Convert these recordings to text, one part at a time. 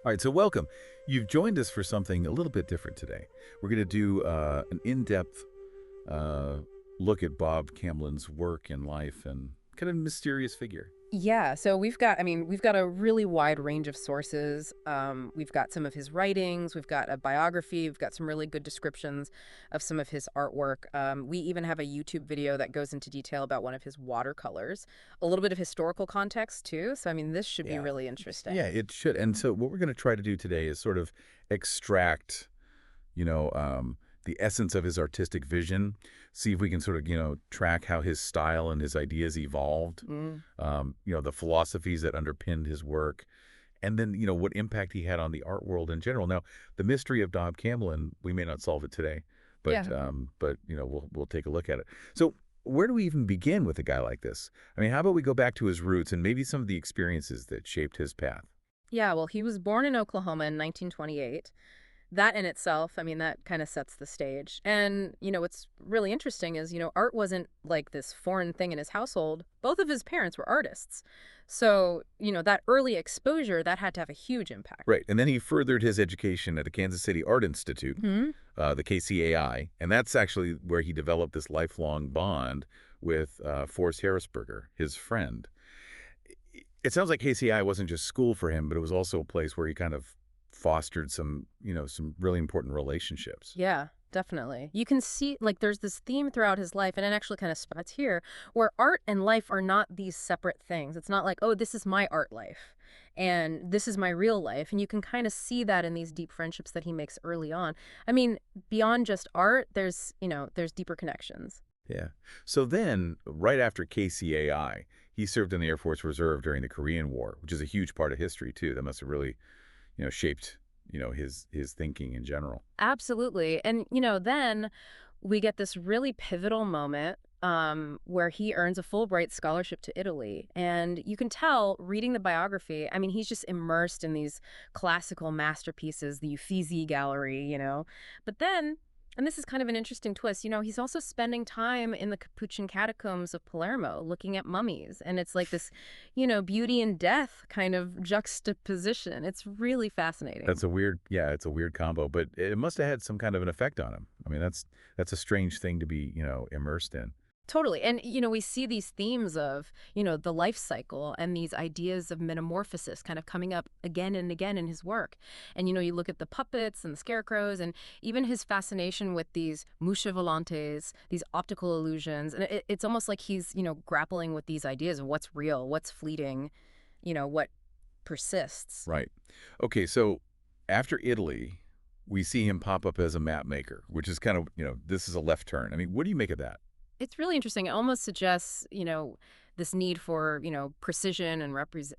All right, so welcome. You've joined us for something a little bit different today. We're going to do an in-depth uh, look at Bob Camblin's work and life and kind of mysterious figure. Yeah, so we've got a really wide range of sources. We've got some of his writings, we've got a biography, we've got some really good descriptions of some of his artwork. We even have a YouTube video that goes into detail about one of his watercolors, a little bit of historical context too. So, this should be Yeah. really Yeah, interesting. it should. And so what we're going to try to do today is sort of extract you know, the essence of his artistic vision, see if we can sort of, track how his style and his ideas evolved, Mm. the philosophies that underpinned his work, and then, what impact he had on the art world in general. Now, the mystery of Bob Camblin, we may not solve it today, Yeah. but we'll take a look at it. So, where do we even begin with a guy like this? I mean, how about we go back to his roots and maybe some of the experiences that shaped his path? Yeah, well, he was born in Oklahoma in 1928. That in itself, that kind of sets the stage. And, what's really interesting is, art wasn't like this foreign thing in his household. Both of his parents were artists. So, that early exposure, that had to have a huge impact. Right, and then he furthered his education at the Kansas City Art Institute, Hmm. the KCAI, and that's actually where he developed this lifelong bond with Forrest Harrisberger, his friend. It sounds like KCAI wasn't just school for him, but it was also a place where he kind of fostered some really important relationships. Yeah, definitely. You can see, like, there's this theme throughout his life, and it actually kind of spots here, where art and life are not these separate things. It's not like, oh, this is my art life, and this is my real life. And you can kind of see that in these deep friendships that he makes early on. Beyond just art, there's deeper connections. Yeah. So then, right after KCAI, he served in the Air Force Reserve during the Korean War, which is a huge part of history too. That must have really, shaped, his thinking in general. Absolutely. And, then we get this really pivotal moment where he earns a Fulbright scholarship to Italy. And you can tell reading the biography, he's just immersed in these classical masterpieces, the Uffizi Gallery, But then, and this is kind of an interesting twist, he's also spending time in the Capuchin catacombs of Palermo looking at mummies. And it's like this, beauty and death kind of juxtaposition. It's really fascinating. Yeah, it's a weird combo, but it must have had some kind of an effect on him. I mean, that's a strange thing to be, immersed in. Totally. And, we see these themes of, the life cycle and these ideas of metamorphosis kind of coming up again and again in his work. And, you look at the puppets and the scarecrows and even his fascination with these musha volantes, these optical illusions. And it's almost like he's, grappling with these ideas of what's real, what's fleeting, what persists. Right. Okay, so after Italy, we see him pop up as a map maker, which is kind of, this is a left turn. I mean, what do you make of that? It's really interesting. It almost suggests, this need for, precision and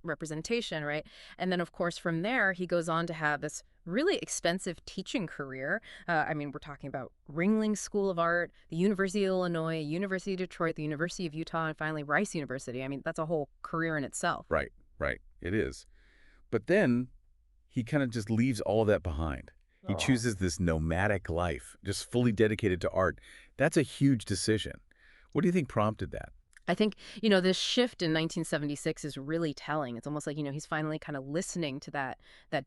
representation, right? And then, of course, from there, he goes on to have this really expensive teaching career. We're talking about Ringling School of Art, the University of Illinois, University of Detroit, the University of Utah, and finally Rice University. That's a whole career in itself. Right, right. It is. But then he kind of just leaves all of that behind. He Oh. chooses this nomadic life, just fully dedicated to art. That's a huge decision. What do you think prompted that? I think, this shift in 1976 is really telling. It's almost like, he's finally kind of listening to that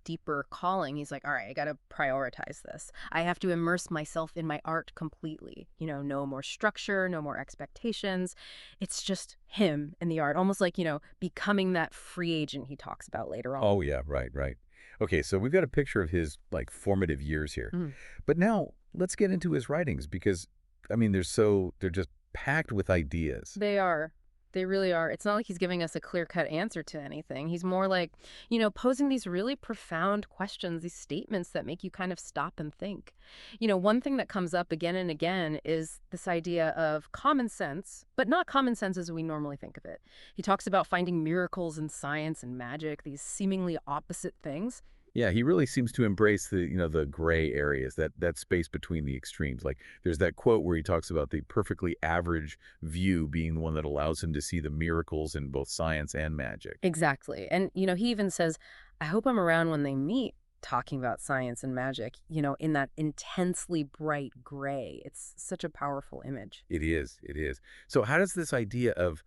deeper calling. He's like, all right, I got to prioritize this. I have to immerse myself in my art completely. No more structure, no more expectations. It's just him and the art, almost like, becoming that free agent he talks about later on. Oh, yeah, right, right. Okay, so we've got a picture of his like formative years here. Mm. But now let's get into his writings because they're just packed with ideas. They are. They really are. It's not like he's giving us a clear-cut answer to anything. He's more like, posing these really profound questions, these statements that make you kind of stop and think. One thing that comes up again and again is this idea of common sense, but not common sense as we normally think of it. He talks about finding miracles in science and magic, these seemingly opposite things. Yeah, he really seems to embrace the gray areas, that space between the extremes. Like there's that quote where he talks about the perfectly average view being the one that allows him to see the miracles in both science and magic. Exactly. And, he even says, I hope I'm around when they meet, talking about science and magic, in that intensely bright gray. It's such a powerful image. It is. So how does this idea of,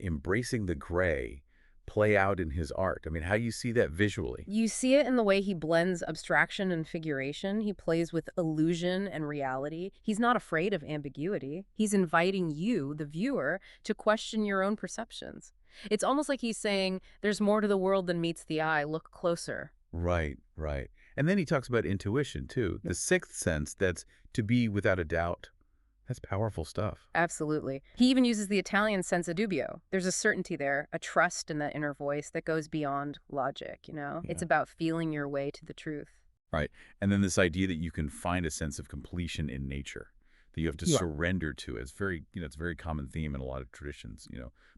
embracing the gray play out in his art? I mean, how do you see that visually? You see it in the way he blends abstraction and figuration. He plays with illusion and reality. He's not afraid of ambiguity. He's inviting you, the viewer, to question your own perceptions. It's almost like he's saying, there's more to the world than meets the eye. Look closer. Right, right. And then he talks about intuition, too. The sixth sense that's to be without a doubt. That's powerful stuff. Absolutely. He even uses the Italian senza dubbio. There's a certainty there, a trust in that inner voice that goes beyond logic. It's Yeah. about feeling your way to the truth. Right. And then this idea that you can find a sense of completion in nature, that you have to Yeah. surrender to. It's very, it's a very common theme in a lot of traditions,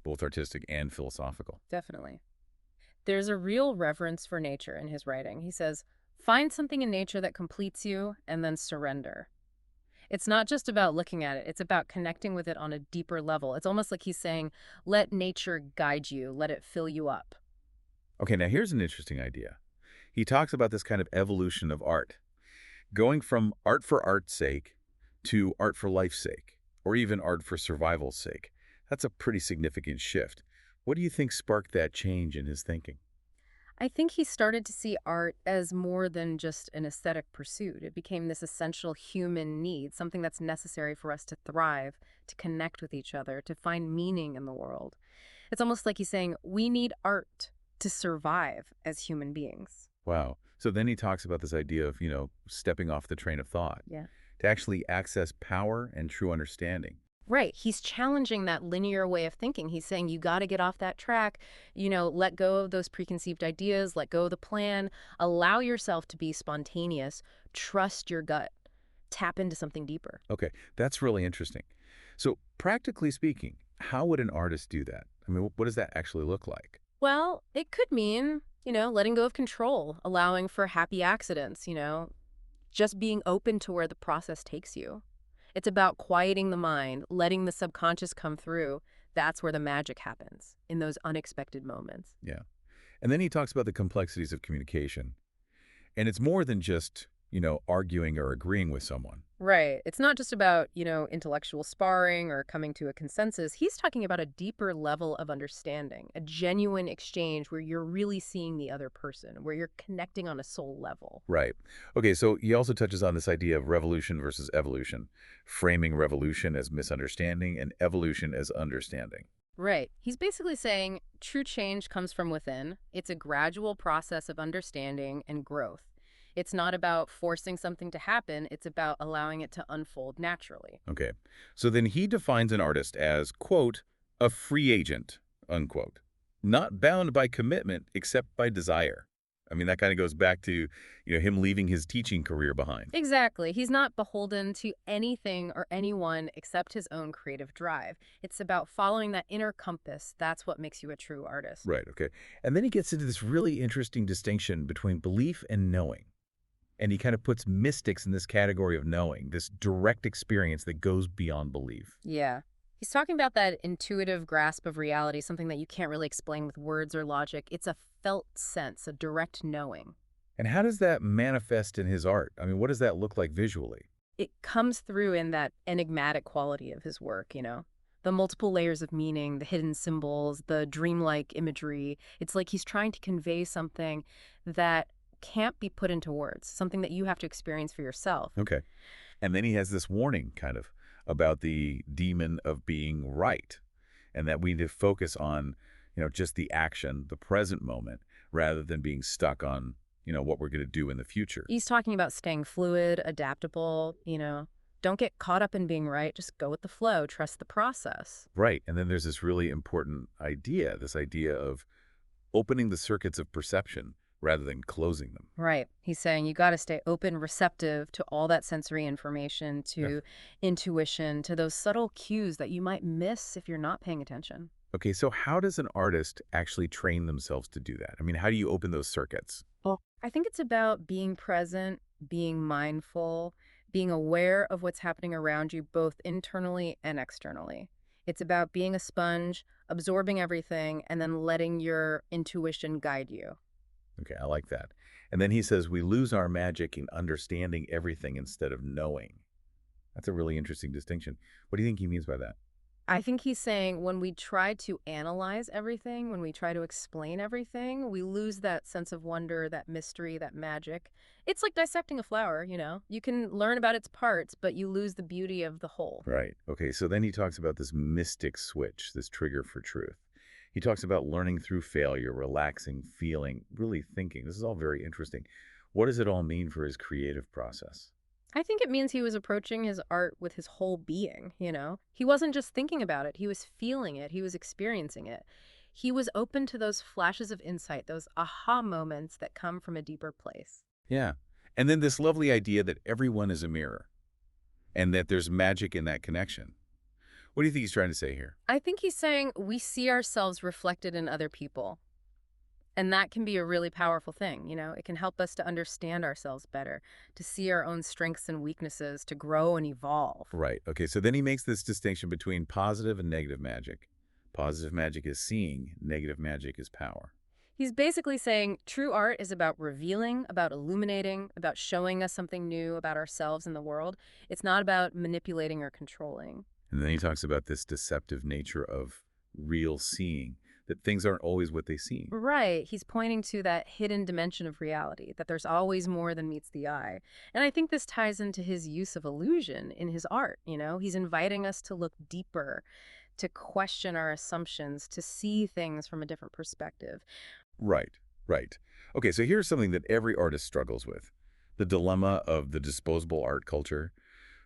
both artistic and philosophical. Definitely. There's a real reverence for nature in his writing. He says, find something in nature that completes you and then surrender. It's not just about looking at it, it's about connecting with it on a deeper level. It's almost like he's saying, let nature guide you, let it fill you up. Okay, now here's an interesting idea. He talks about this kind of evolution of art, going from art for art's sake to art for life's sake, or even art for survival's sake. That's a pretty significant shift. What do you think sparked that change in his thinking? I think he started to see art as more than just an aesthetic pursuit. It became this essential human need, something that's necessary for us to thrive, to connect with each other, to find meaning in the world. It's almost like he's saying, we need art to survive as human beings. Wow. So then he talks about this idea of, stepping off the train of thought Yeah. to actually access power and true understanding. Right. He's challenging that linear way of thinking. He's saying you got to get off that track, let go of those preconceived ideas, let go of the plan, allow yourself to be spontaneous, trust your gut, tap into something deeper. Okay, that's really interesting. So practically speaking, how would an artist do that? I mean, what does that actually look like? Well, it could mean, letting go of control, allowing for happy accidents, just being open to where the process takes you. It's about quieting the mind, letting the subconscious come through. That's where the magic happens, in those unexpected moments. Yeah. And then he talks about the complexities of communication. And it's more than just, arguing or agreeing with someone. Right. It's not just about, intellectual sparring or coming to a consensus. He's talking about a deeper level of understanding, a genuine exchange where you're really seeing the other person, where you're connecting on a soul level. Right. Okay, so he also touches on this idea of revolution versus evolution, framing revolution as misunderstanding and evolution as understanding. Right. He's basically saying true change comes from within. It's a gradual process of understanding and growth. It's not about forcing something to happen. It's about allowing it to unfold naturally. Okay. So then he defines an artist as, quote, a free agent, unquote, not bound by commitment except by desire. I mean, that kind of goes back to, him leaving his teaching career behind. Exactly. He's not beholden to anything or anyone except his own creative drive. It's about following that inner compass. That's what makes you a true artist. Right, okay. And then he gets into this really interesting distinction between belief and knowing. And he kind of puts mystics in this category of knowing, this direct experience that goes beyond belief. Yeah. He's talking about that intuitive grasp of reality, something that you can't really explain with words or logic. It's a felt sense, a direct knowing. And how does that manifest in his art? I mean, what does that look like visually? It comes through in that enigmatic quality of his work, the multiple layers of meaning, the hidden symbols, the dreamlike imagery. It's like he's trying to convey something that can't be put into words, something that you have to experience for yourself. Okay. And then he has this warning kind of about the demon of being right, and that we need to focus on, just the action, the present moment, rather than being stuck on, what we're going to do in the future. He's talking about staying fluid, adaptable, don't get caught up in being right. Just go with the flow, trust the process. Right. And then there's this really important idea, this idea of opening the circuits of perception rather than closing them. Right. He's saying you got to stay open, receptive to all that sensory information, to intuition, to those subtle cues that you might miss if you're not paying attention. Okay, so how does an artist actually train themselves to do that? I mean, how do you open those circuits? Well, I think it's about being present, being mindful, being aware of what's happening around you, both internally and externally. It's about being a sponge, absorbing everything, and then letting your intuition guide you. Okay, I like that. And then he says we lose our magic in understanding everything instead of knowing. That's a really interesting distinction. What do you think he means by that? I think he's saying when we try to analyze everything, when we try to explain everything, we lose that sense of wonder, that mystery, that magic. It's like dissecting a flower, you know? You can learn about its parts, but you lose the beauty of the whole. Right. Okay, so then he talks about this mystic switch, this trigger for truth. He talks about learning through failure, relaxing, feeling, really thinking. This is all very interesting. What does it all mean for his creative process? I think it means he was approaching his art with his whole being, you know? He wasn't just thinking about it, he was feeling it, he was experiencing it. He was open to those flashes of insight, those aha moments that come from a deeper place. Yeah. And then this lovely idea that everyone is a mirror and that there's magic in that connection. What do you think he's trying to say here? I think he's saying we see ourselves reflected in other people. And that can be a really powerful thing, you know? It can help us to understand ourselves better, to see our own strengths and weaknesses, to grow and evolve. Right. Okay, so then he makes this distinction between positive and negative magic. Positive magic is seeing, negative magic is power. He's basically saying true art is about revealing, about illuminating, about showing us something new about ourselves and the world. It's not about manipulating or controlling. And then he talks about this deceptive nature of real seeing, that things aren't always what they seem. Right. He's pointing to that hidden dimension of reality, that there's always more than meets the eye. And I think this ties into his use of illusion in his art, you know? He's inviting us to look deeper, to question our assumptions, to see things from a different perspective. Right, right. Okay, so here's something that every artist struggles with. The dilemma of the disposable art culture,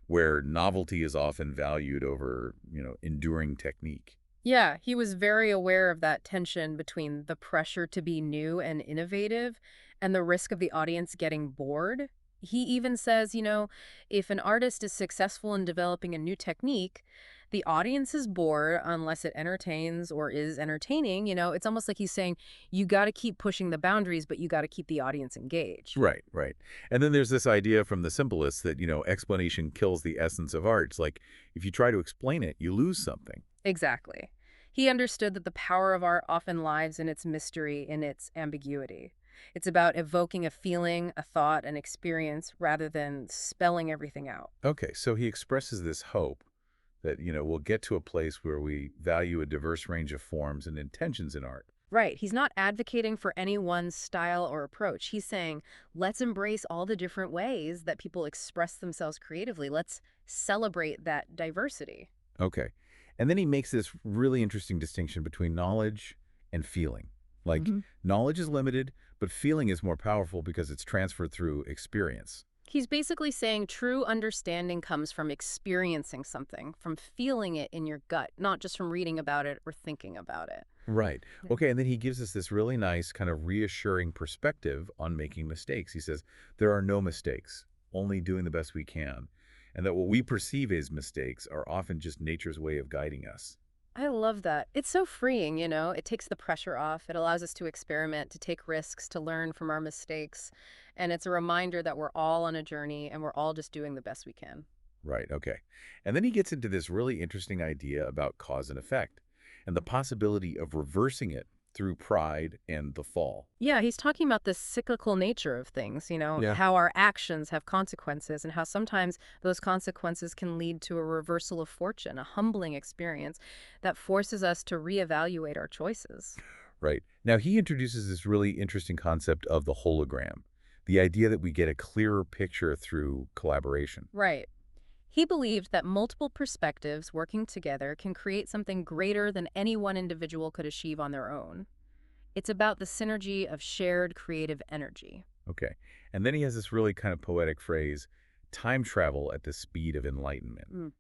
where novelty is often valued over, enduring technique. Yeah, he was very aware of that tension between the pressure to be new and innovative and the risk of the audience getting bored. He even says, you know, if an artist is successful in developing a new technique, the audience is bored unless it entertains or is entertaining. You know, it's almost like he's saying, you got to keep pushing the boundaries, but you got to keep the audience engaged. Right, right. And then there's this idea from the symbolists that, explanation kills the essence of art. It's like, if you try to explain it, you lose something. Exactly. He understood that the power of art often lies in its mystery, in its ambiguity. It's about evoking a feeling, a thought, an experience, rather than spelling everything out. Okay, so he expresses this hope that, we'll get to a place where we value a diverse range of forms and intentions in art. Right. He's not advocating for any one style or approach. He's saying, let's embrace all the different ways that people express themselves creatively. Let's celebrate that diversity. Okay. And then he makes this really interesting distinction between knowledge and feeling. Like, knowledge is limited, but feeling is more powerful because it's transferred through experience. He's basically saying true understanding comes from experiencing something, from feeling it in your gut, not just from reading about it or thinking about it. Right. Yeah. Okay, and then he gives us this really nice kind of reassuring perspective on making mistakes. He says, there are no mistakes, only doing the best we can. And that what we perceive as mistakes are often just nature's way of guiding us. I love that. It's so freeing, you know? It takes the pressure off. It allows us to experiment, to take risks, to learn from our mistakes. And it's a reminder that we're all on a journey and we're all just doing the best we can. Right, okay. And then he gets into this really interesting idea about cause and effect and the possibility of reversing it through pride and the fall. Yeah, he's talking about the cyclical nature of things, you know, Yeah. how our actions have consequences and how sometimes those consequences can lead to a reversal of fortune, a humbling experience that forces us to reevaluate our choices. Right. Now, he introduces this really interesting concept of the hologram, the idea that we get a clearer picture through collaboration. Right. He believed that multiple perspectives working together can create something greater than any one individual could achieve on their own. It's about the synergy of shared creative energy. Okay. And then he has this really kind of poetic phrase, time travel at the speed of enlightenment. Mm.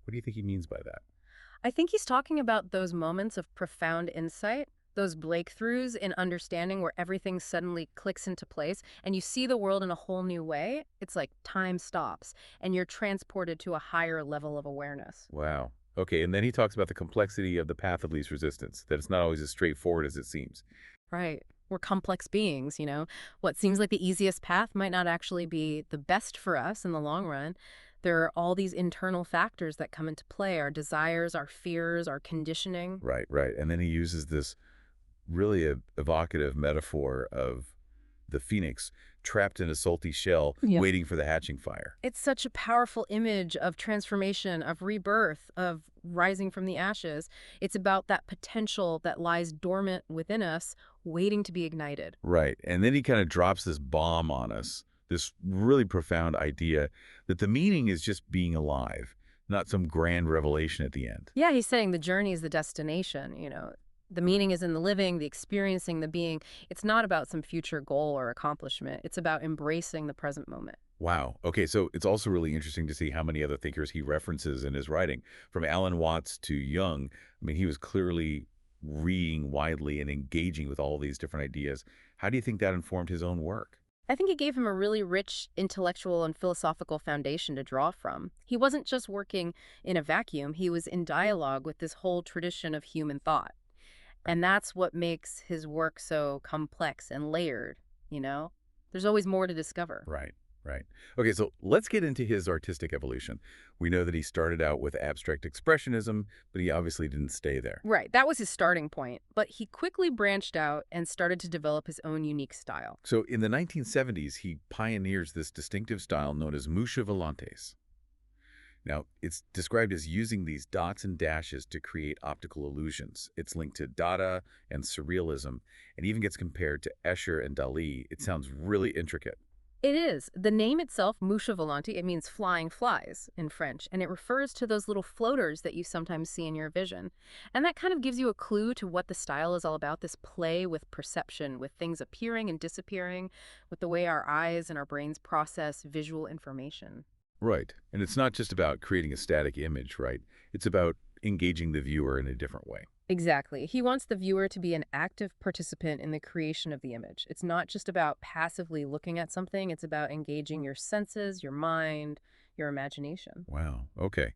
What do you think he means by that? I think he's talking about those moments of profound insight, those breakthroughs in understanding where everything suddenly clicks into place and you see the world in a whole new way. It's like time stops and you're transported to a higher level of awareness. Wow. Okay, and then he talks about the complexity of the path of least resistance, that it's not always as straightforward as it seems. Right. We're complex beings, you know. What seems like the easiest path might not actually be the best for us in the long run. There are all these internal factors that come into play, our desires, our fears, our conditioning. Right, right. And then he uses this really evocative metaphor of the phoenix trapped in a salty shell, Yeah. waiting for the hatching fire. It's such a powerful image of transformation, of rebirth, of rising from the ashes. It's about that potential that lies dormant within us, waiting to be ignited. Right. And then he kind of drops this bomb on us, this really profound idea that the meaning is just being alive, not some grand revelation at the end. Yeah, he's saying the journey is the destination. The meaning is in the living, the experiencing, the being. It's not about some future goal or accomplishment. It's about embracing the present moment. Wow. Okay, so it's also really interesting to see how many other thinkers he references in his writing, from Alan Watts to Jung. I mean, he was clearly reading widely and engaging with all these different ideas. How do you think that informed his own work? I think it gave him a really rich intellectual and philosophical foundation to draw from. He wasn't just working in a vacuum, he was in dialogue with this whole tradition of human thought. Right. And that's what makes his work so complex and layered. There's always more to discover. Right, right. Okay, so let's get into his artistic evolution. We know that he started out with abstract expressionism, but he obviously didn't stay there. Right, that was his starting point, but he quickly branched out and started to develop his own unique style. So in the 1970s, he pioneers this distinctive style known as mucha volantes. Now, it's described as using these dots and dashes to create optical illusions. It's linked to Dada and surrealism, and even gets compared to Escher and Dali. It sounds really intricate. It is. The name itself, Musha Volanti, it means flying flies in French, and it refers to those little floaters that you sometimes see in your vision. And that kind of gives you a clue to what the style is all about, this play with perception, with things appearing and disappearing, with the way our eyes and our brains process visual information. Right. And it's not just about creating a static image, right? It's about engaging the viewer in a different way. Exactly. He wants the viewer to be an active participant in the creation of the image. It's not just about passively looking at something, it's about engaging your senses, your mind, your imagination. Wow. Okay.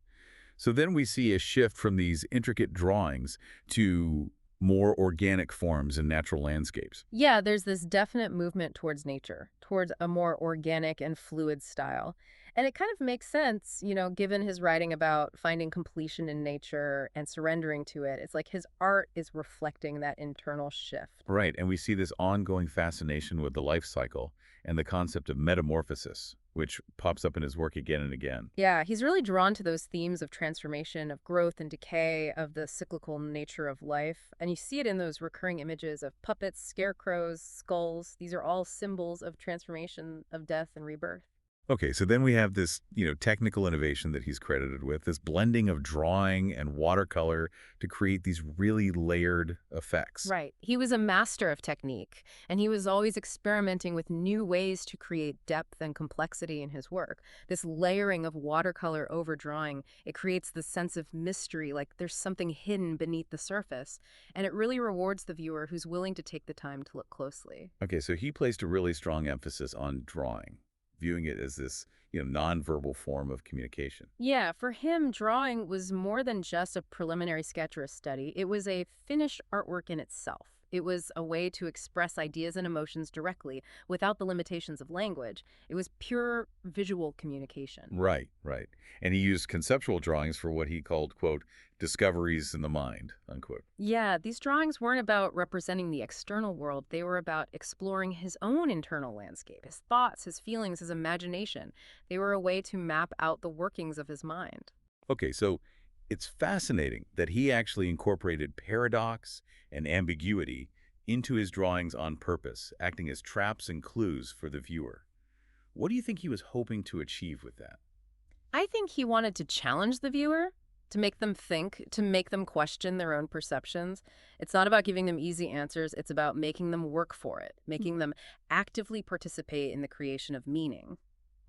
So then we see a shift from these intricate drawings to more organic forms and natural landscapes. Yeah, there's this definite movement towards nature, towards a more organic and fluid style. And it kind of makes sense, given his writing about finding completion in nature and surrendering to it. It's like his art is reflecting that internal shift. Right. And we see this ongoing fascination with the life cycle and the concept of metamorphosis, which pops up in his work again and again. Yeah, he's really drawn to those themes of transformation, of growth and decay, of the cyclical nature of life. And you see it in those recurring images of puppets, scarecrows, skulls. These are all symbols of transformation, of death and rebirth. Okay, so then we have this technical innovation that he's credited with, this blending of drawing and watercolor to create these really layered effects. Right. He was a master of technique, and he was always experimenting with new ways to create depth and complexity in his work. This layering of watercolor over drawing, it creates this sense of mystery, like there's something hidden beneath the surface, and it really rewards the viewer who's willing to take the time to look closely. Okay, so he placed a really strong emphasis on drawing, viewing it as this nonverbal form of communication. Yeah, for him, drawing was more than just a preliminary sketch or a study. It was a finished artwork in itself. It was a way to express ideas and emotions directly without the limitations of language. It was pure visual communication. Right, right. And he used conceptual drawings for what he called, quote, discoveries in the mind, unquote. Yeah, these drawings weren't about representing the external world. They were about exploring his own internal landscape, his thoughts, his feelings, his imagination. They were a way to map out the workings of his mind. Okay, so it's fascinating that he actually incorporated paradox and ambiguity into his drawings on purpose, acting as traps and clues for the viewer. What do you think he was hoping to achieve with that? I think he wanted to challenge the viewer, to make them think, to make them question their own perceptions. It's not about giving them easy answers. It's about making them work for it, making them actively participate in the creation of meaning.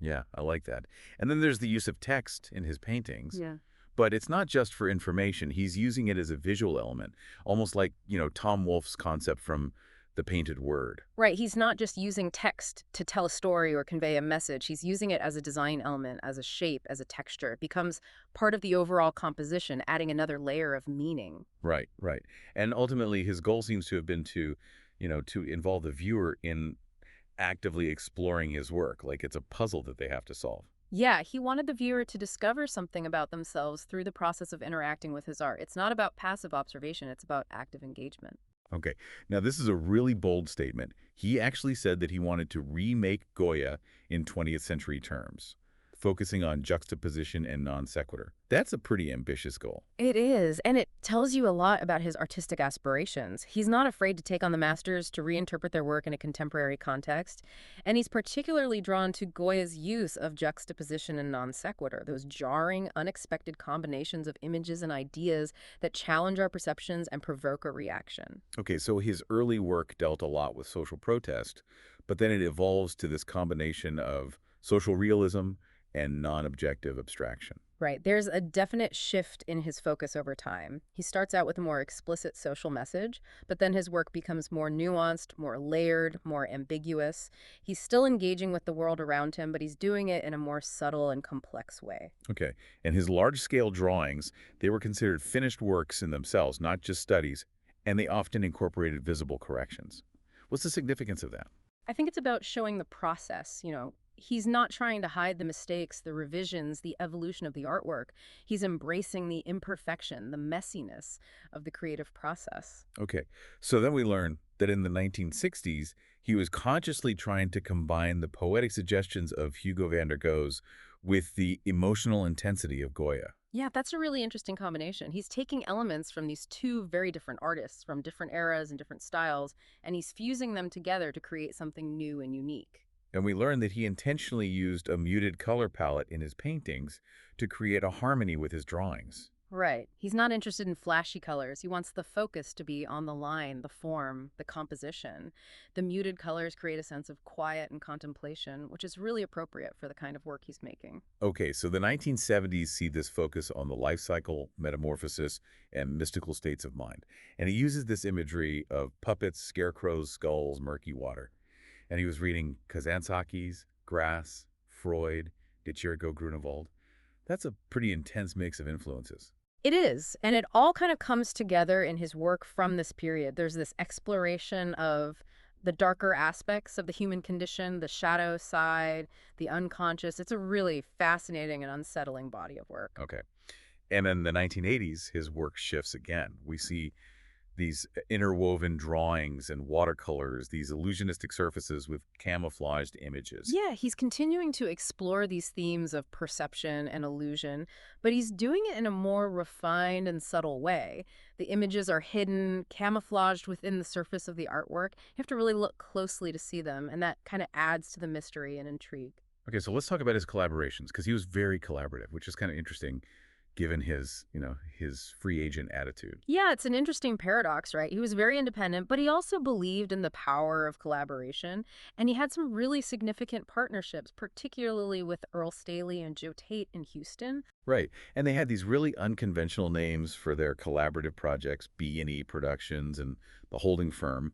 Yeah, I like that. And then there's the use of text in his paintings. Yeah. But it's not just for information. He's using it as a visual element, almost like Tom Wolfe's concept from the painted word. Right. He's not just using text to tell a story or convey a message. He's using it as a design element, as a shape, as a texture. It becomes part of the overall composition, adding another layer of meaning. Right, right. And ultimately, his goal seems to have been to involve the viewer in actively exploring his work, like it's a puzzle that they have to solve. Yeah, he wanted the viewer to discover something about themselves through the process of interacting with his art. It's not about passive observation, it's about active engagement. Okay. Now, this is a really bold statement. He actually said that he wanted to remake Goya in 20th century terms, focusing on juxtaposition and non sequitur. That's a pretty ambitious goal. It is, and it tells you a lot about his artistic aspirations. He's not afraid to take on the masters to reinterpret their work in a contemporary context, and he's particularly drawn to Goya's use of juxtaposition and non sequitur, those jarring, unexpected combinations of images and ideas that challenge our perceptions and provoke a reaction. Okay, so his early work dealt a lot with social protest, but then it evolves to this combination of social realism and non objective abstraction. Right. There's a definite shift in his focus over time. He starts out with a more explicit social message, but then his work becomes more nuanced, more layered, more ambiguous. He's still engaging with the world around him, but he's doing it in a more subtle and complex way. Okay, and his large scale drawings, they were considered finished works in themselves, not just studies, and they often incorporated visible corrections. What's the significance of that? I think it's about showing the process, He's not trying to hide the mistakes, the revisions, the evolution of the artwork. He's embracing the imperfection, the messiness of the creative process. Okay, so then we learn that in the 1960s, he was consciously trying to combine the poetic suggestions of Hugo van der Goes with the emotional intensity of Goya. Yeah, that's a really interesting combination. He's taking elements from these two very different artists from different eras and different styles, and he's fusing them together to create something new and unique. And we learn that he intentionally used a muted color palette in his paintings to create a harmony with his drawings. Right. He's not interested in flashy colors. He wants the focus to be on the line, the form, the composition. The muted colors create a sense of quiet and contemplation, which is really appropriate for the kind of work he's making. Okay, so the 1970s see this focus on the life cycle, metamorphosis, and mystical states of mind. And he uses this imagery of puppets, scarecrows, skulls, murky water. And he was reading Kazantzakis, Grass, Freud, De Chirico Grunewald. That's a pretty intense mix of influences. It is, and it all kind of comes together in his work from this period. There's this exploration of the darker aspects of the human condition, the shadow side, the unconscious. It's a really fascinating and unsettling body of work. Okay. And in the 1980s, his work shifts again. We see these interwoven drawings and watercolors, these illusionistic surfaces with camouflaged images. Yeah, he's continuing to explore these themes of perception and illusion, but he's doing it in a more refined and subtle way. The images are hidden, camouflaged within the surface of the artwork. You have to really look closely to see them, and that kind of adds to the mystery and intrigue. Okay, so let's talk about his collaborations, because he was very collaborative, which is kind of interesting given his free agent attitude. Yeah, it's an interesting paradox, right? He was very independent, but he also believed in the power of collaboration. And he had some really significant partnerships, particularly with Earl Staley and Joe Tate in Houston. Right. And they had these really unconventional names for their collaborative projects, B&E Productions and the holding firm.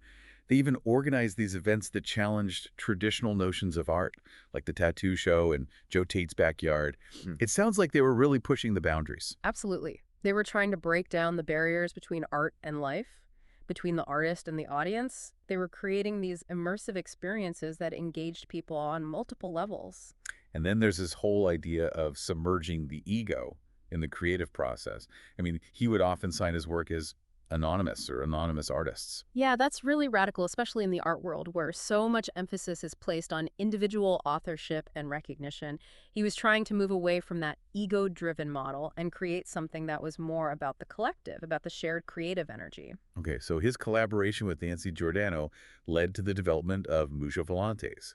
They even organized these events that challenged traditional notions of art, like the tattoo show and Joe Tate's backyard. It sounds like they were really pushing the boundaries. Absolutely. They were trying to break down the barriers between art and life, between the artist and the audience. They were creating these immersive experiences that engaged people on multiple levels. And then there's this whole idea of submerging the ego in the creative process. I mean, he would often sign his work as anonymous or anonymous artists. Yeah, that's really radical, especially in the art world where so much emphasis is placed on individual authorship and recognition. He was trying to move away from that ego-driven model and create something that was more about the collective, about the shared creative energy. Okay, so his collaboration with Nancy Giordano led to the development of Mucho Volantes.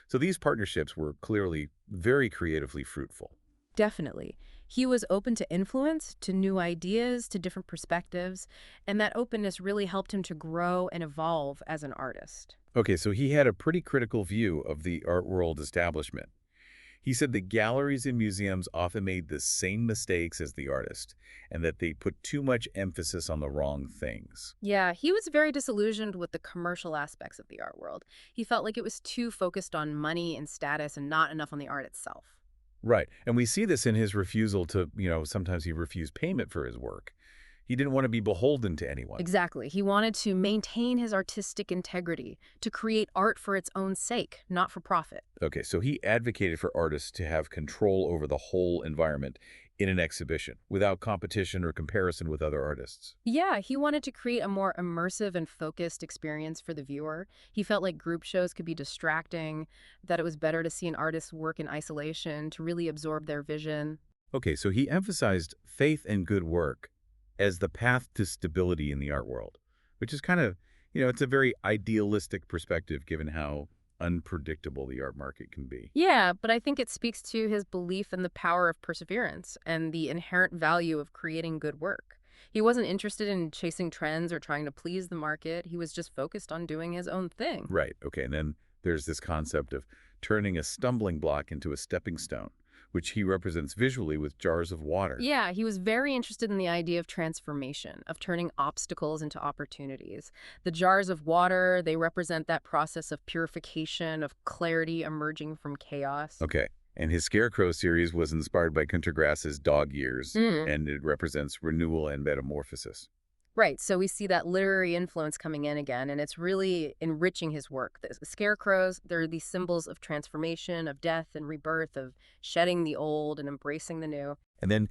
So these partnerships were clearly very creatively fruitful. Definitely. He was open to influence, to new ideas, to different perspectives, and that openness really helped him to grow and evolve as an artist. Okay, so he had a pretty critical view of the art world establishment. He said that galleries and museums often made the same mistakes as the artist, and that they put too much emphasis on the wrong things. Yeah, he was very disillusioned with the commercial aspects of the art world. He felt like it was too focused on money and status and not enough on the art itself. Right, and we see this in his refusal to, sometimes he refused payment for his work. He didn't want to be beholden to anyone. Exactly. He wanted to maintain his artistic integrity, to create art for its own sake, not for profit. Okay, so he advocated for artists to have control over the whole environment in an exhibition without competition or comparison with other artists. Yeah, he wanted to create a more immersive and focused experience for the viewer. He felt like group shows could be distracting, that it was better to see an artist's work in isolation, to really absorb their vision. Okay, so he emphasized faith and good work as the path to stability in the art world, which is kind of, it's a very idealistic perspective given how unpredictable the art market can be. Yeah, but I think it speaks to his belief in the power of perseverance and the inherent value of creating good work. He wasn't interested in chasing trends or trying to please the market. He was just focused on doing his own thing. Right, okay, and then there's this concept of turning a stumbling block into a stepping stone, which he represents visually with jars of water. Yeah, he was very interested in the idea of transformation, of turning obstacles into opportunities. The jars of water, they represent that process of purification, of clarity emerging from chaos. Okay. And his Scarecrow series was inspired by Günter Grass's Dog Years, Mm. and it represents renewal and metamorphosis. Right, so we see that literary influence coming in again, and it's really enriching his work. The scarecrows, they're these symbols of transformation, of death and rebirth, of shedding the old and embracing the new. And then,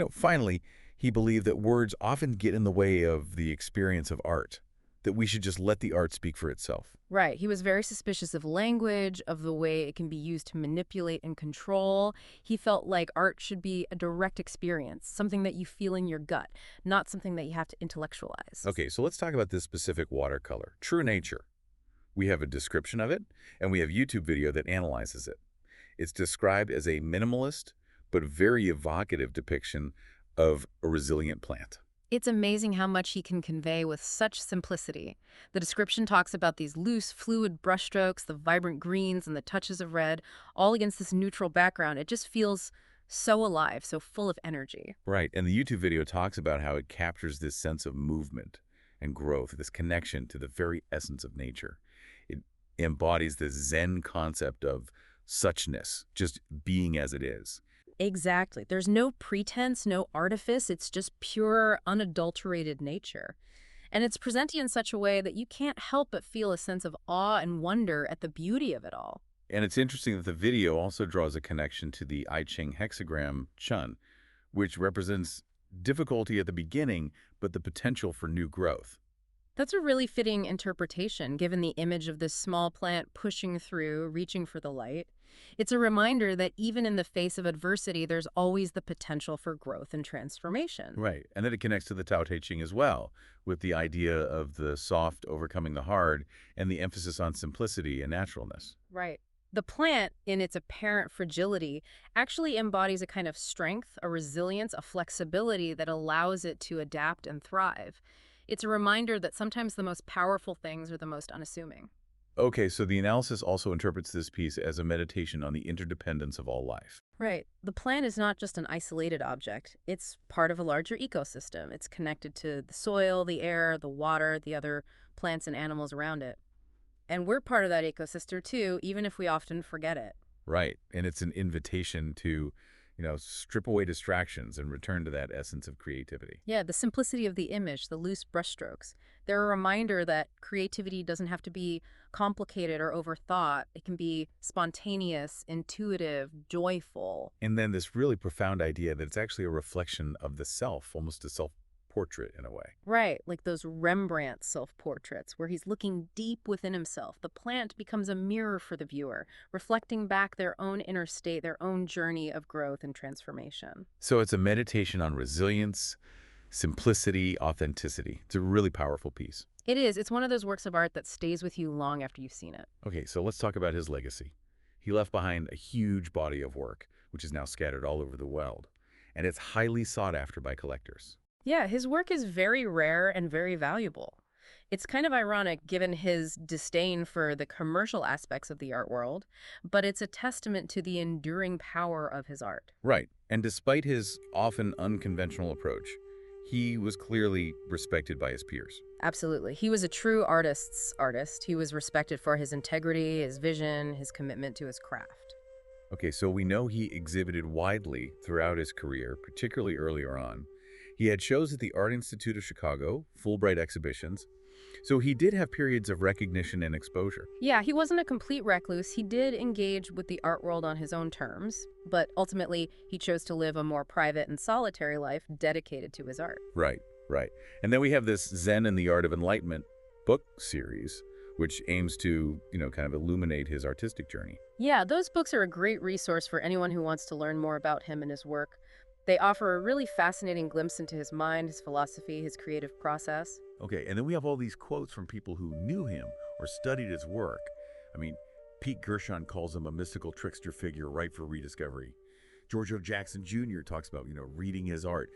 finally, he believed that words often get in the way of the experience of art, that we should just let the art speak for itself. Right. He was very suspicious of language, of the way it can be used to manipulate and control. He felt like art should be a direct experience, something that you feel in your gut, not something that you have to intellectualize. Okay, so let's talk about this specific watercolor, True Nature. We have a description of it, and we have YouTube video that analyzes it. It's described as a minimalist but very evocative depiction of a resilient plant. It's amazing how much he can convey with such simplicity. The description talks about these loose, fluid brushstrokes, the vibrant greens and the touches of red, all against this neutral background. It just feels so alive, so full of energy. Right, and the YouTube video talks about how it captures this sense of movement and growth, this connection to the very essence of nature. It embodies this Zen concept of suchness, just being as it is. Exactly. There's no pretense, no artifice. It's just pure, unadulterated nature. And it's presented in such a way that you can't help but feel a sense of awe and wonder at the beauty of it all. And it's interesting that the video also draws a connection to the I Ching hexagram Chun, which represents difficulty at the beginning, but the potential for new growth. That's a really fitting interpretation, given the image of this small plant pushing through, reaching for the light. It's a reminder that even in the face of adversity, there's always the potential for growth and transformation. Right, and then it connects to the Tao Te Ching as well, with the idea of the soft overcoming the hard and the emphasis on simplicity and naturalness. Right. The plant, in its apparent fragility, actually embodies a kind of strength, a resilience, a flexibility that allows it to adapt and thrive. It's a reminder that sometimes the most powerful things are the most unassuming. Okay, so the analysis also interprets this piece as a meditation on the interdependence of all life. Right. The plant is not just an isolated object. It's part of a larger ecosystem. It's connected to the soil, the air, the water, the other plants and animals around it. And we're part of that ecosystem too, even if we often forget it. Right, and it's an invitation to, strip away distractions and return to that essence of creativity. Yeah, the simplicity of the image, the loose brushstrokes. They're a reminder that creativity doesn't have to be complicated or overthought. It can be spontaneous, intuitive, joyful. And then this really profound idea that it's actually a reflection of the self, almost a self-portrait in a way. Right, like those Rembrandt self-portraits where he's looking deep within himself. The plant becomes a mirror for the viewer, reflecting back their own inner state, their own journey of growth and transformation. So it's a meditation on resilience, simplicity, authenticity. It's a really powerful piece. It is. It's one of those works of art that stays with you long after you've seen it. Okay, so let's talk about his legacy. He left behind a huge body of work, which is now scattered all over the world, and it's highly sought after by collectors. Yeah, his work is very rare and very valuable. It's kind of ironic given his disdain for the commercial aspects of the art world, but it's a testament to the enduring power of his art. Right, and despite his often unconventional approach, he was clearly respected by his peers. Absolutely. He was a true artist's artist. He was respected for his integrity, his vision, his commitment to his craft. Okay, so we know he exhibited widely throughout his career, particularly earlier on. He had shows at the Art Institute of Chicago, Fulbright exhibitions, so he did have periods of recognition and exposure. Yeah, he wasn't a complete recluse. He did engage with the art world on his own terms, but ultimately he chose to live a more private and solitary life dedicated to his art. Right, right. And then we have this Zen and the Art of Enlightenment book series, which aims to, kind of illuminate his artistic journey. Yeah, those books are a great resource for anyone who wants to learn more about him and his work. They offer a really fascinating glimpse into his mind, his philosophy, his creative process. Okay, and then we have all these quotes from people who knew him or studied his work. I mean, Pete Gershon calls him a mystical trickster figure ripe for rediscovery. George O. Jackson Jr. talks about, reading his art